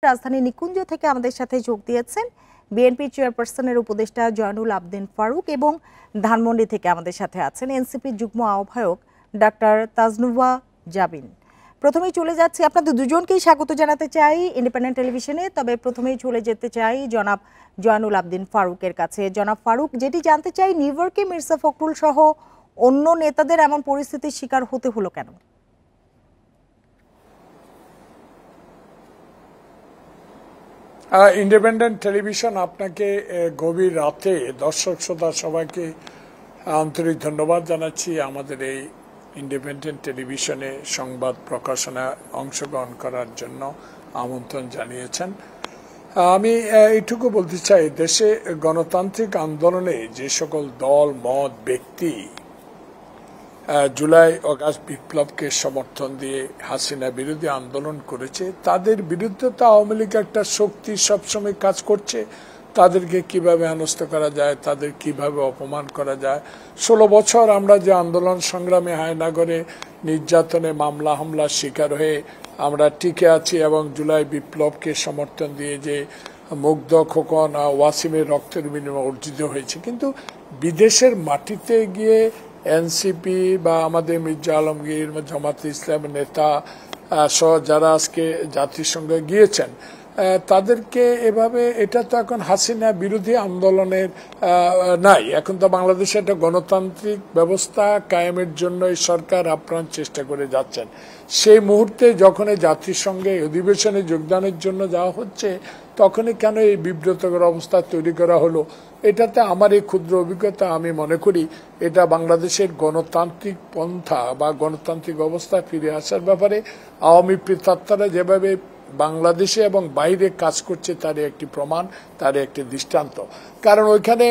রাজধানী নিকুঞ্জ থেকে আমাদের সাথে যোগ দিয়েছেন বিএনপি চেয়ারপারসনের উপদেষ্টা জয়নুল আবদিন ফারুক এবং ধানমন্ডি থেকে আমাদের সাথে আছেন এনসিপি যুগ্ম আহ্বায়ক ডাক্তার তাজনুভা জাবিন। প্রথমেই চলে যাচ্ছি, আপনাদের দুজনকেই স্বাগত জানাতে চাই ইন্ডিপেন্ডেন্ট টেলিভিশনে। তবে প্রথমেই চলে যেতে চাই জনাব জয়নুল আবদিন ফারুকের কাছে। জনাব ফারুক, যেটি জানতে চাই, নিউ ইয়র্কে মির্জা ফখরুল সহ অন্য নেতাদের এমন পরিস্থিতির শিকার হতে হলো কেন? ইন্ডিপেন্ডেন্ট টেলিভিশন আপনাকে গভীর রাতে দর্শক শ্রোতা সবাইকে আন্তরিক ধন্যবাদ জানাচ্ছি আমাদের এই ইন্ডিপেন্ডেন্ট টেলিভিশনে সংবাদ প্রকাশনায় অংশগ্রহণ করার জন্য আমন্ত্রণ জানিয়েছেন। আমি এইটুকু বলতে চাই, দেশে গণতান্ত্রিক আন্দোলনে যে সকল দল মত ব্যক্তি জুলাই অগাস্ট বিপ্লবকে সমর্থন দিয়ে হাসিনা বিরোধী আন্দোলন করেছে, তাদের বিরুদ্ধে তো আওয়ামী লীগ একটা শক্তি সবসময় কাজ করছে। তাদেরকে কিভাবে হেনস্থ করা যায়, তাদের কিভাবে অপমান করা যায়। 16 বছর আমরা যে আন্দোলন সংগ্রামে হায়নাগরে নির্যাতনে মামলা হামলার শিকার হয়ে আমরা টিকে আছি এবং জুলাই বিপ্লবকে সমর্থন দিয়ে যে মুগ্ধ খোকন ওয়াসিমের রক্তের বিনিময়ে অর্জিত হয়েছে, কিন্তু বিদেশের মাটিতে গিয়ে এনসিপি বা আমাদের মির্জা আলমগীর জামাতে ইসলামের নেতা সহ যারা আজকে জাতিসংঘে গিয়েছেন, তাদেরকে এভাবে, এটা তো এখন হাসিনা বিরোধী আন্দোলনের নাই। এখন তো বাংলাদেশে একটা গণতান্ত্রিক ব্যবস্থা কায়েমের জন্য এই সরকার আপ্রাণ চেষ্টা করে যাচ্ছেন। সেই মুহূর্তে যখন এই জাতিসংঘে অধিবেশনে যোগদানের জন্য যাওয়া হচ্ছে, তখনই কেন এই বিব্রতকর অবস্থা তৈরি করা হলো? এটাতে আমার এই ক্ষুদ্র অভিজ্ঞতা, আমি মনে করি এটা বাংলাদেশের গণতান্ত্রিক পন্থা বা গণতান্ত্রিক অবস্থা ফিরে আসার ব্যাপারে আওয়ামী প্রেতাত্মারা যেভাবে বাংলাদেশে এবং বাইরে কাজ করছে তার একটি প্রমাণ, তার একটি দৃষ্টান্ত। কারণ ওইখানে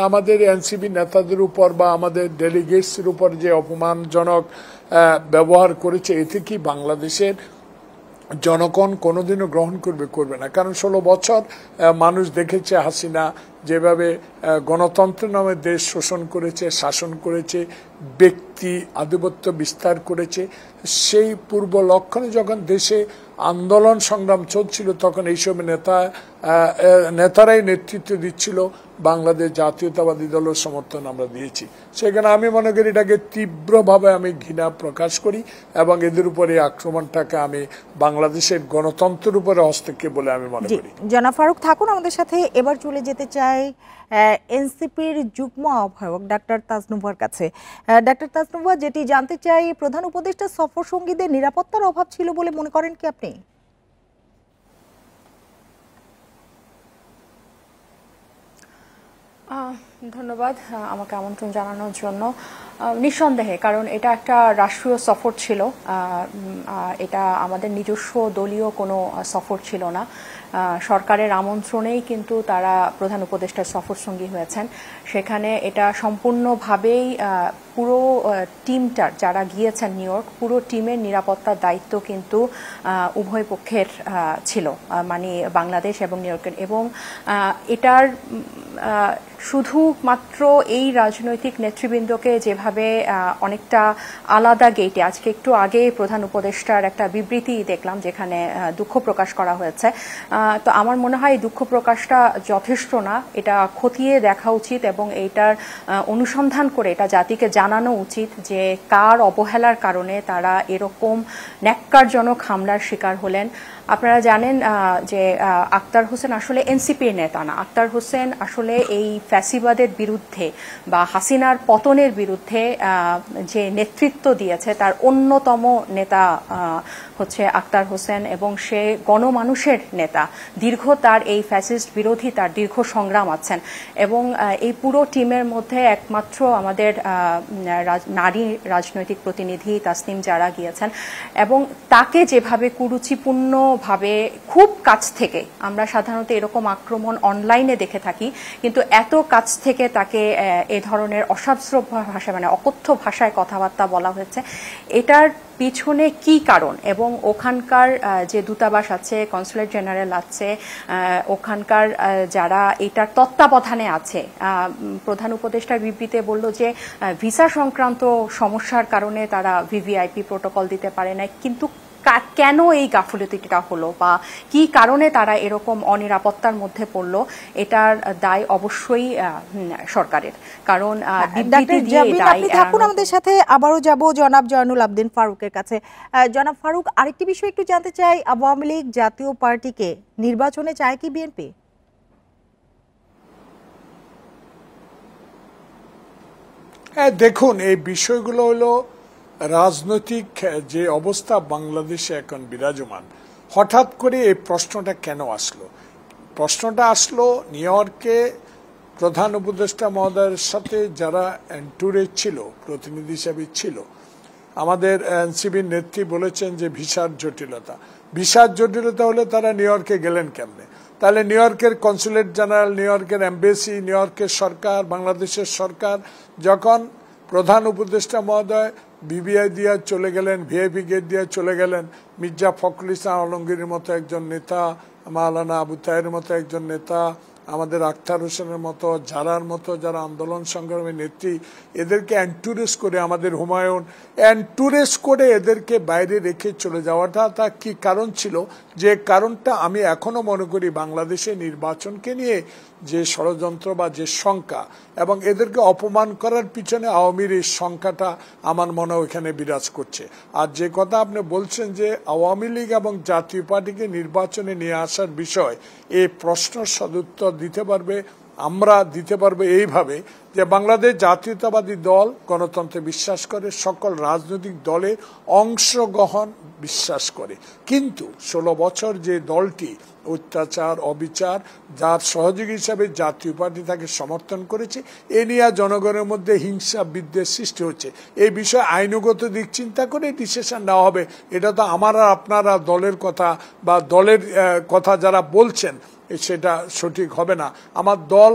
আমাদের এনসিপি নেতাদের উপর বা আমাদের ডেলিগেটসের উপর যে অপমানজনক ব্যবহার করেছে, এতে কি বাংলাদেশের জনগণ কোনোদিনও গ্রহণ করবে না। কারণ 16 বছর মানুষ দেখেছে হাসিনা যেভাবে গণতন্ত্র নামে দেশ শোষণ করেছে, শাসন করেছে, ব্যক্তি আধিপত্য বিস্তার করেছে। সেই পূর্ব লক্ষণে যখন দেশে আন্দোলন সংগ্রাম চলছিল, তখন এইসব নেতারাই নেতৃত্ব দিচ্ছিল। বাংলাদেশ জাতীয়তাবাদী দলের সমর্থন আমরা দিয়েছি। সেখানে আমি মনে করি এটাকে তীব্রভাবে আমি ঘৃণা প্রকাশ করি এবং এদের উপরে আক্রমণটাকে আমি বাংলাদেশের গণতন্ত্রের উপরে হস্তক্ষেপ বলে আমি মনে করি। জনাব ফারুক থাকুন আমাদের সাথে। এবার চলে যেতে চাই এনসিপির যুগ্ম আহ্বায়ক ডাক্তার তাজনুভার কাছে। ডাক্তার তাজনুভা, যেটি জানতে চাই, প্রধান উপদেষ্টা সফর সঙ্গীদের নিরাপত্তার অভাব ছিল বলে মনে করেন কি আপনি? ধন্যবাদ আমাকে আমন্ত্রণ জানানোর জন্য। নিঃসন্দেহে, কারণ এটা একটা রাষ্ট্রীয় সফর ছিল, এটা আমাদের নিজস্ব দলীয় কোনো সফর ছিল না। সরকারের আমন্ত্রণেই কিন্তু তারা প্রধান উপদেষ্টার সফর সঙ্গী হয়েছেন। সেখানে এটা সম্পূর্ণভাবেই পুরো টিমটার, যারা গিয়েছেন নিউ ইয়র্ক, পুরো টিমের নিরাপত্তার দায়িত্ব কিন্তু উভয় পক্ষের ছিল, মানে বাংলাদেশ এবং নিউ ইয়র্কের। এবং এটার শুধুমাত্র এই রাজনৈতিক নেতৃবৃন্দকে যেভাবে অনেকটা আলাদা গেটে, আজকে একটু আগে প্রধান উপদেষ্টার একটা বিবৃতি দেখলাম যেখানে দুঃখ প্রকাশ করা হয়েছে। তো আমার মনে হয় দুঃখ প্রকাশটা যথেষ্ট না, এটা খতিয়ে দেখা উচিত এবং এইটার অনুসন্ধান করে এটা জাতিকে জানানো উচিত যে কার অবহেলার কারণে তারা এরকম ন্যাক্কারজনক হামলার শিকার হলেন। আপনারা জানেন যে আক্তার হোসেন আসলে এনসিপির নেতা না। আক্তার হোসেন আসলে এই ফ্যাসিবাদের বিরুদ্ধে বা হাসিনার পতনের বিরুদ্ধে যে নেতৃত্ব দিয়েছে তার অন্যতম নেতা হচ্ছে আক্তার হোসেন, এবং সে গণমানুষের নেতা। দীর্ঘ তার এই ফ্যাসিস্ট বিরোধী তার দীর্ঘ সংগ্রাম আছেন। এবং এই পুরো টিমের মধ্যে একমাত্র আমাদের নারী রাজনৈতিক প্রতিনিধি তাসনিম যারা গিয়েছেন, এবং তাকে যেভাবে কুরুচিপূর্ণভাবে খুব কাছ থেকে, আমরা সাধারণত এরকম আক্রমণ অনলাইনে দেখে থাকি, কিন্তু এত কাছ থেকে তাকে এ ধরনের অশাস্ত্র ভাষা, মানে অকথ্য ভাষায় কথাবার্তা বলা হয়েছে, এটার পিছনে কি কারণ? এবং ওখানকার যে দূতাবাস আছে, কনসুলেট জেনারেল আছে, ওখানকার যারা এটার তত্ত্বাবধানে আছে, প্রধান উপদেষ্টার বিবৃতিতে বলল যে ভিসা সংক্রান্ত সমস্যার কারণে তারা ভিভিআইপি প্রোটোকল দিতে পারে না, কিন্তু কেন এই গাফিলতিটা হলো বা কি কারণে তারা এরকম অনিরাপত্তার মধ্যে পড়লো, এটার দায় অবশ্যই সরকারের। কারণ আপনি থাকুন আমাদের সাথে, আবারও যাব জনাব জয়নুল আবদিন ফারুকের কাছে। জনাব ফারুক, আরেকটি বিষয় একটু জানতে চাই, আওয়ামী লীগ জাতীয় পার্টিকে নির্বাচনে চায় কি বিএনপি? হ্যাঁ, দেখুন, এই বিষয়গুলো হলো রাজনৈতিক যে অবস্থা বাংলাদেশে এখন বিরাজমান, হঠাৎ করে এই প্রশ্নটা কেন আসলো? প্রশ্নটা আসলো নিউ ইয়র্কে প্রধান উপদেষ্টা মহোদয়ের সাথে যারা ট্যুরে ছিল, প্রতিনিধি হিসেবে ছিল, আমাদের এনসিবির নেত্রী বলেছেন যে ভিসার জটিলতা হলে তারা নিউ ইয়র্কে গেলেন কেমনে? তাহলে নিউ ইয়র্কের কনসুলেট জেনারেল, নিউ ইয়র্কের এমবেসি, নিউ ইয়র্কের সরকার, বাংলাদেশের সরকার যখন প্রধান উপদেষ্টা মহোদয় বিবিআই দিয়ে চলে গেলেন, ভিআইপি গেট দিয়ে চলে গেলেন, মির্জা ফখরুল ইসলাম আলমগীরের মতো একজন নেতা, মাওলানা আবু তাহেরের মতো একজন নেতা, আমাদের আখতার হোসেনের মতো, জারার মতো যারা আন্দোলন সংগ্রামের নেত্রী, এদেরকে এন্টুরেস করে, আমাদের হুমায়ুন এন্টুরেস করে এদেরকে বাইরে রেখে চলে যাওয়াটা তা কি কারণ ছিল? যে কারণটা আমি এখনো মনে করি বাংলাদেশে নির্বাচনকে নিয়ে যে ষড়যন্ত্র বা যে শঙ্কা এবং এদেরকে অপমান করার পিছনে আওয়ামীর এই শঙ্কাটা আমার মনে এখানে বিরাজ করছে। আর যে কথা আপনি বলছেন যে আওয়ামী লীগ এবং জাতীয় পার্টিকে নির্বাচনে নিয়ে আসার বিষয়, এই প্রশ্ন সদুত্তর দিতে পারবে, আমরা দিতে পারবো এইভাবে যে বাংলাদেশ জাতীয়তাবাদী দল গণতন্ত্রে বিশ্বাস করে, সকল রাজনৈতিক দলের অংশগ্রহণ বিশ্বাস করে, কিন্তু 16 বছর যে দলটি অত্যাচার, অবিচার, যার সহযোগী হিসাবে জাতীয় পার্টি তাকে সমর্থন করেছে, এ নিয়ে জনগণের মধ্যে হিংসা বিদ্বেষ সৃষ্টি হচ্ছে। এই বিষয়ে আইনগত দিক চিন্তা করে ডিসিশন নেওয়া হবে। এটা তো আমার আর আপনারা দলের কথা বা দলের কথা যারা বলছেন সেটা সঠিক হবে না। আমার দল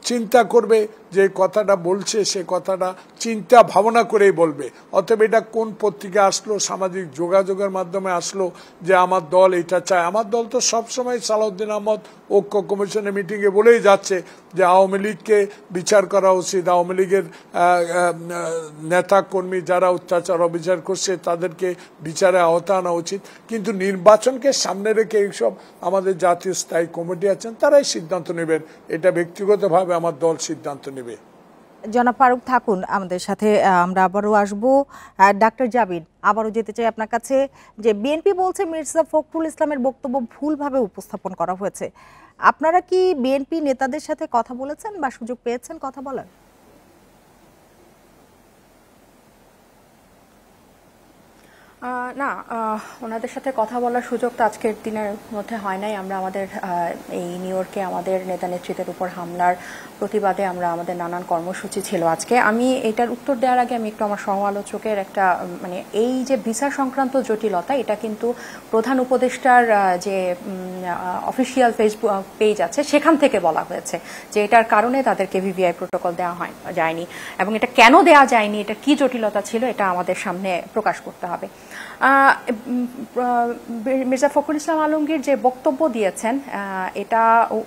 চিন্তা করবে যে কথাটা বলছে সে কথাটা চিন্তা ভাবনা করেই বলবে। অতএব এটা কোন পত্রিকা আসলো, সামাজিক যোগাযোগের মাধ্যমে আসলো যে আমার দল এটা চায়? আমার দল তো সবসময় সালাউদ্দিন আহমদ ঐক্য কমিশনের মিটিংয়ে বলেই যাচ্ছে যে আওয়ামী লীগকে বিচার করা উচিত, আওয়ামী লীগের নেতা কর্মী যারা অত্যাচার অবিচার করছে তাদেরকে বিচারে আওতা আনা উচিত। কিন্তু নির্বাচনকে সামনে রেখে এইসব আমাদের জাতীয় স্থায়ী কমিটি আছেন, তারাই সিদ্ধান্ত নেবেন। এটা ব্যক্তিগতভাবে আমার দল সিদ্ধান্ত নেবে। জনাব ফারুক থাকুন আমাদের সাথে, আমরা আবারও আসবো। ডাক্তার জাবির, আবারও যেতে চাই আপনার কাছে, যে বিএনপি বলছে মির্জা ফখরুল ইসলামের বক্তব্য ভুলভাবে উপস্থাপন করা হয়েছে। আপনারা কি বিএনপি নেতাদের সাথে কথা বলেছেন বা সুযোগ পেয়েছেন কথা বলার? না, ওনাদের সাথে কথা বলার সুযোগ তো আজকের দিনের মধ্যে হয় নাই। আমরা আমাদের এই নিউ ইয়র্কে আমাদের নেতা নেত্রীদের উপর হামলার প্রতিবাদে আমরা আমাদের নানান কর্মসূচি ছিল আজকে। আমি এটার উত্তর দেওয়ার আগে আমি একটু আমার সমালোচকের একটা মানে এই যে ভিসা সংক্রান্ত জটিলতা, এটা কিন্তু প্রধান উপদেষ্টার যে অফিসিয়াল ফেসবুক পেজ আছে সেখান থেকে বলা হয়েছে যে এটার কারণে তাদেরকে ভিভিআই প্রোটোকল দেওয়া যায়নি, এবং এটা কেন দেওয়া যায়নি, এটা কি জটিলতা ছিল, এটা আমাদের সামনে প্রকাশ করতে হবে। মির্জা ফখরুল ইসলাম আলমগীর যে বক্তব্য দিয়েছেন, এটা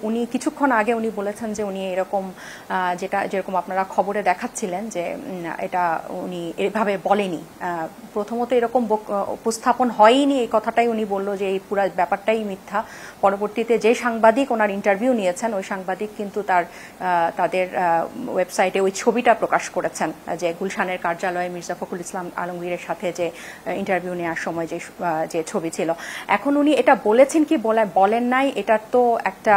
উনি কিছুক্ষণ আগে উনি বলেছেন যে উনি এরকম যেরকম আপনারা খবরে দেখাচ্ছিলেন যে এটা উনি এভাবে বলেনি। প্রথমত এরকম উপস্থাপন হয়নি, এই কথাটাই উনি বলল যে এই পুরো ব্যাপারটাই মিথ্যা। পরবর্তীতে যে সাংবাদিক ওনার ইন্টারভিউ নিয়েছেন, ওই সাংবাদিক কিন্তু তাদের ওয়েবসাইটে ওই ছবিটা প্রকাশ করেছেন যে গুলশানের কার্যালয়ে মির্জা ফখরুল ইসলাম আলমগীরের সাথে যে ইন্টারভিউ নেওয়ার সময় যে ছবি ছিল। এখন উনি এটা বলেছেন কি বলেন নাই, এটার তো একটা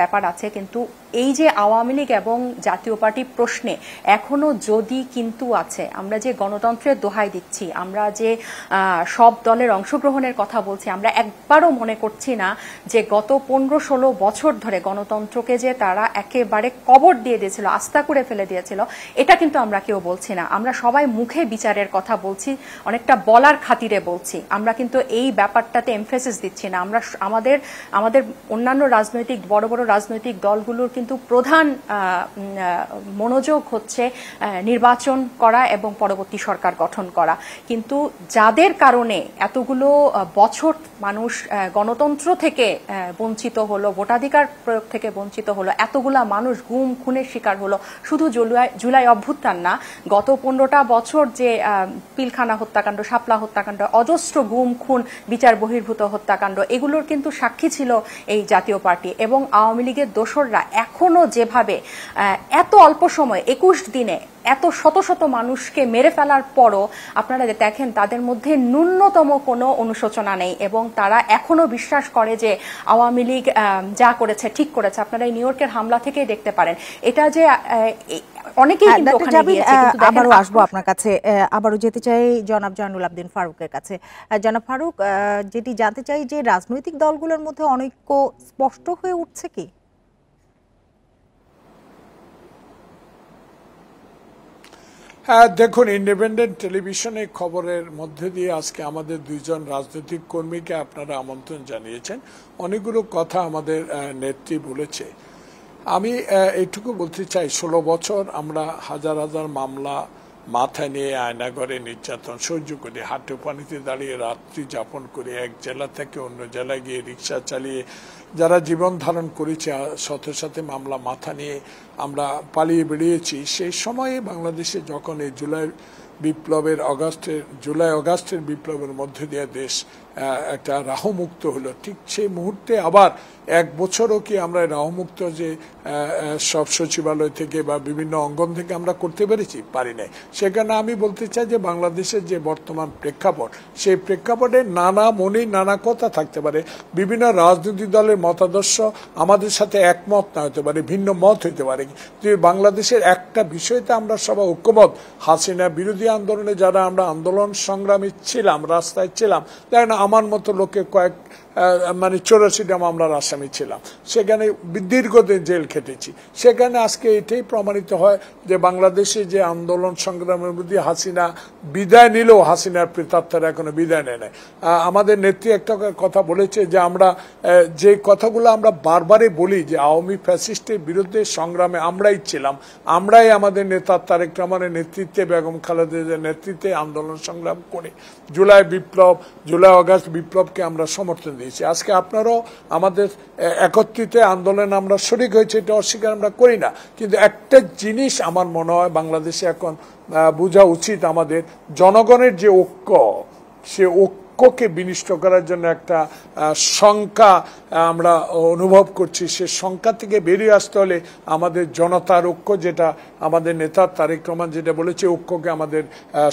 ব্যাপার আছে, কিন্তু এই যে আওয়ামী লীগ এবং জাতীয় পার্টি প্রশ্নে এখনো যদি কিন্তু আছে, আমরা যে গণতন্ত্রের দোহাই দিচ্ছি, আমরা যে সব দলের অংশগ্রহণের কথা বলছি, আমরা একবারও মনে করছি না যে গত 15-16 বছর ধরে গণতন্ত্রকে যে তারা একেবারে কবর দিয়ে দিয়েছিল, আস্থা করে ফেলে দিয়েছিল, এটা কিন্তু আমরা কেউ বলছি না। আমরা সবাই মুখে বিচারের কথা বলছি, অনেকটা বলার খাতিরে বলছি, আমরা কিন্তু এই ব্যাপারটাতে এমফেসিস দিচ্ছি না। আমরা আমাদের অন্যান্য রাজনৈতিক বড় বড় রাজনৈতিক দলগুলোর কিন্তু প্রধান মনোযোগ হচ্ছে নির্বাচন করা এবং পরবর্তী সরকার গঠন করা। কিন্তু যাদের কারণে এতগুলো বছর মানুষ গণতন্ত্র থেকে বঞ্চিত হলো, ভোটাধিকার প্রয়োগ থেকে বঞ্চিত হলো, এতগুলা মানুষ গুম খুনের শিকার হলো, শুধু জুলাই অভ্যুত্থান না, গত 15টা বছর যে পিলখানা হত্যাকাণ্ড, শাপলা হত্যাকাণ্ড, অজস্র গুম খুন, বিচার বহির্ভূত হত্যাকাণ্ড, এগুলোর কিন্তু সাক্ষী ছিল এই জাতীয় পার্টি। এবং আওয়ামী লীগের দোসররা এখনো যেভাবে এত অল্প সময় 21 দিনে এত শত শত মানুষকে মেরে ফেলার পরও আপনারা দেখেন তাদের মধ্যে ন্যূনতম কোনো অনুশোচনা নেই এবং তারা এখনো বিশ্বাস করে যে আওয়ামী লীগ যা করেছে ঠিক করেছে। আপনারা এই নিউ ইয়র্কের হামলা থেকেই দেখতে পারেন। এটা যে অনেকেই কিন্তু ওখানে গিয়েছে, কিন্তু আবারও আসবো আপনার কাছে, আবারও যেতে চাই জনাব জয়নুল আবদিন ফারুকের কাছে। জনাব ফারুক, যেটি জানতে চাই যে রাজনৈতিক দলগুলোর মধ্যে অনৈক্য স্পষ্ট হয়ে উঠছে কি? হ্যাঁ, দেখুন, ইন্ডিপেন্ডেন্ট টেলিভিশনে খবরের মধ্যে দিয়ে আজকে আমাদের দুইজন রাজনৈতিক কর্মীকে আপনারা আমন্ত্রণ জানিয়েছেন। অনেকগুলো কথা আমাদের নেত্রী বলেছে। আমি এইটুকু বলতে চাই, 16 বছর আমরা হাজার হাজার মামলা মাথায় নিয়ে আয়নাঘরে নির্যাতন সহ্য করি, হাঁটু পানিতে দাঁড়িয়ে রাত্রি যাপন করি, এক জেলা থেকে অন্য জেলায় গিয়ে রিক্সা চালিয়ে যারা জীবন ধারণ করেছে, সাথে সাথে মামলা মাথা নিয়ে আমরা পালিয়ে বেরিয়েছি। সেই সময়ে বাংলাদেশে যখন এই জুলাই অগাস্টের বিপ্লবের মধ্যে দিয়ে দেশ একটা রাহমুক্ত হলো, ঠিক সেই মুহূর্তে আবার 1 বছরও কি আমরা রাহমুক্ত যে সব সচিবালয় থেকে বা বিভিন্ন অঙ্গন থেকে আমরা করতে পেরেছি? পারি নাই। সেখানে আমি বলতে চাই যে বাংলাদেশের যে বর্তমান প্রেক্ষাপট, সেই প্রেক্ষাপটে নানা মনে নানা কথা থাকতে পারে, বিভিন্ন রাজনৈতিক দলের মতাদর্শ আমাদের সাথে একমত না হতে পারে, ভিন্ন মত হইতে পারে, যে বাংলাদেশের একটা বিষয়তে আমরা সবাই ঐক্যমত। হাসিনা বিরোধী আন্দোলনে যারা আমরা আন্দোলন সংগ্রামী ছিলাম, রাস্তায় ছিলাম, তাই না, আমার মতো লোকে মানে 84টা মামলার আসামি ছিলাম, সেখানে দীর্ঘদিন জেল খেটেছি। সেখানে আজকে এটাই প্রমাণিত হয় যে বাংলাদেশে যে আন্দোলন সংগ্রামের মধ্যে হাসিনা বিদায় নিলেও হাসিনার প্রেতাত্মারা এখনো বিদায় নেয় নাই। আমাদের নেত্রী একটা কথা বলেছে যে আমরা যে কথাগুলো আমরা বারবারই বলি যে আওয়ামী ফ্যাসিস্টের বিরুদ্ধে সংগ্রামে আমরাই ছিলাম, আমরাই আমাদের নেতা তারেক রহমানের নেতৃত্বে, বেগম খালেদা জিয়ার নেতৃত্বে আন্দোলন সংগ্রাম করে জুলাই অগাস্ট বিপ্লবকে আমরা সমর্থন দিয়েছি। আজকে আপনারাও আমাদের একত্রিত আন্দোলন আমরা শরিক হয়েছে, এটা অস্বীকার আমরা করি না। কিন্তু একটা জিনিস আমার মনে হয় বাংলাদেশে এখন বোঝা উচিত, আমাদের জনগণের যে ঐক্য, সে ঐক্যকে বিনষ্ট করার জন্য একটা শঙ্কা আমরা অনুভব করছি। সে শঙ্কা থেকে বেরিয়ে আসতে হলে আমাদের জনতার ঐক্য, যেটা আমাদের নেতা তারেক রহমান যেটা বলেছে, ঐক্যকে আমাদের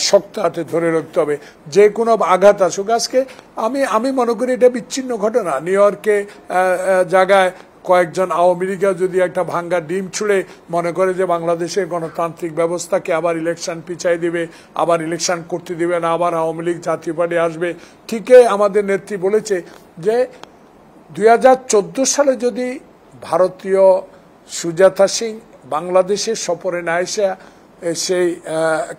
শক্ত হাতে ধরে রাখতে হবে, যে কোনো আঘাত আসুক। আজকে আমি মনে করি এটা বিচ্ছিন্ন ঘটনা। নিউ ইয়র্কে জায়গায় কয়েকজন আওয়ামী লীগের যদি একটা ভাঙ্গা ডিম ছুঁড়ে মনে করে যে বাংলাদেশের গণতান্ত্রিক ব্যবস্থাকে আবার ইলেকশন পিছাই দিবে, আবার ইলেকশন করতে দিবে না, আবার আওয়ামী লীগ জাতীয় পার্টি আসবে, ঠিকই আমাদের নেত্রী বলেছে যে 2014 সালে যদি ভারতীয় সুজাতা সিং বাংলাদেশের সফরে না এসে সেই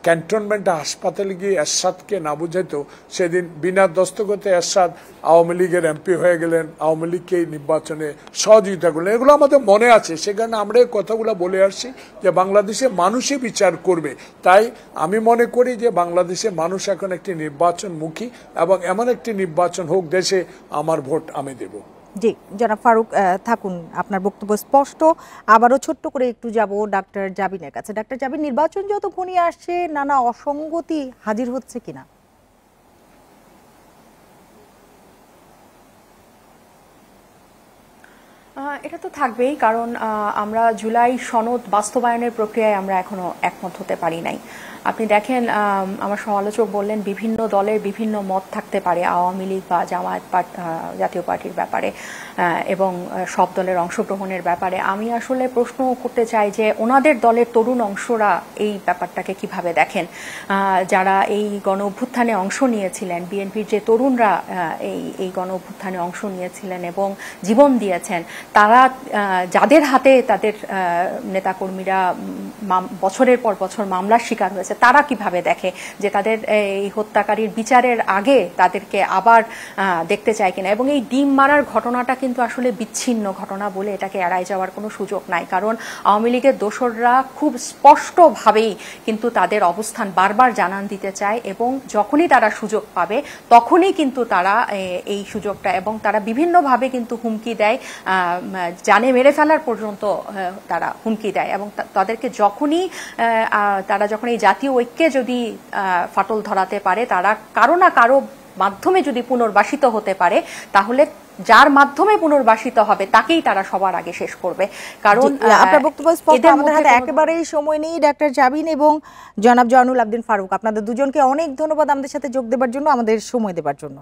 ক্যান্টনমেন্ট হাসপাতালে গিয়ে এরশাদকে না বুঝাইতো, সেদিন বিনা দস্তখতে এরশাদ আওয়ামী লীগের এমপি হয়ে গেলেন, আওয়ামী লীগকে নির্বাচনে সহযোগিতা করলেন। এগুলো আমাদের মনে আছে, সেখানে আমরা এই কথাগুলো বলে আসছি যে বাংলাদেশে মানুষই বিচার করবে। তাই আমি মনে করি যে বাংলাদেশের মানুষ এখন একটি নির্বাচনমুখী, এবং এমন একটি নির্বাচন হোক দেশে আমার ভোট আমি দেব। জি জনাব ফারুক থাকুন, আপনার বক্তব্য স্পষ্ট। আবারও ছোট্ট করে একটু যাব ডাক্তার জাবিনের কাছে। ডাক্তার জাবিন, নির্বাচন যত ঘনিয়ে আসছে নানা অসঙ্গতি হাজির হচ্ছে কিনা? এটা তো থাকবেই, কারণ আমরা জুলাই সনদ বাস্তবায়নের প্রক্রিয়ায় আমরা এখনো একমত হতে পারি নাই। আপনি দেখেন, আমার সমালোচক বললেন বিভিন্ন দলের বিভিন্ন মত থাকতে পারে আওয়ামী লীগ বা জাতীয় পার্টির ব্যাপারে এবং সব দলের অংশগ্রহণের ব্যাপারে। আমি আসলে প্রশ্ন করতে চাই যে ওনাদের দলের তরুণ অংশরা এই ব্যাপারটাকে কিভাবে দেখেন, যারা এই গণ অভ্যুত্থানে অংশ নিয়েছিলেন, বিএনপির যে তরুণরা এই গণ অভ্যুত্থানে অংশ নিয়েছিলেন এবং জীবন দিয়েছেন, তারা যাদের হাতে তাদের নেতাকর্মীরা বছরের পর বছর মামলার শিকার হয়েছে, তারা কিভাবে দেখে, যে তাদের এই হত্যাকারীর বিচারের আগে তাদেরকে আবার দেখতে চায় কিনা। এবং এই ডিম মারার ঘটনাটা কিন্তু আসলে বিচ্ছিন্ন ঘটনা বলে এটাকে এড়াই যাওয়ার কোনো সুযোগ নাই, কারণ আওয়ামী লীগের দোসররা খুব স্পষ্টভাবেই কিন্তু তাদের অবস্থান বারবার জানান দিতে চায়, এবং যখনই তারা সুযোগ পাবে তখনই কিন্তু তারা এই সুযোগটা, এবং তারা বিভিন্নভাবে কিন্তু হুমকি দেয়, জানে মেরে ফেলার পর্যন্ত তারা হুমকি দেয়। এবং তাদেরকে যখনই তারা যখন এই জাতীয় ঐক্যে যদি ফাটল ধরাতে পারে, তারা কারো না কারো মাধ্যমে যদি পুনর্বাসিত হতে পারে, তাহলে যার মাধ্যমে পুনর্বাসিত হবে তাকেই তারা সবার আগে শেষ করবে। কারণ আপনার বক্তব্য স্পষ্ট, আমাদের হাতে একেবারেই সময় নেই। ডাক্তার জাবিন এবং জনাব জয়নুল আবদিন ফারুক, আপনাদের দুজনকে অনেক ধন্যবাদ আমাদের সাথে যোগ দেবার জন্য, আমাদের সময় দেবার জন্য।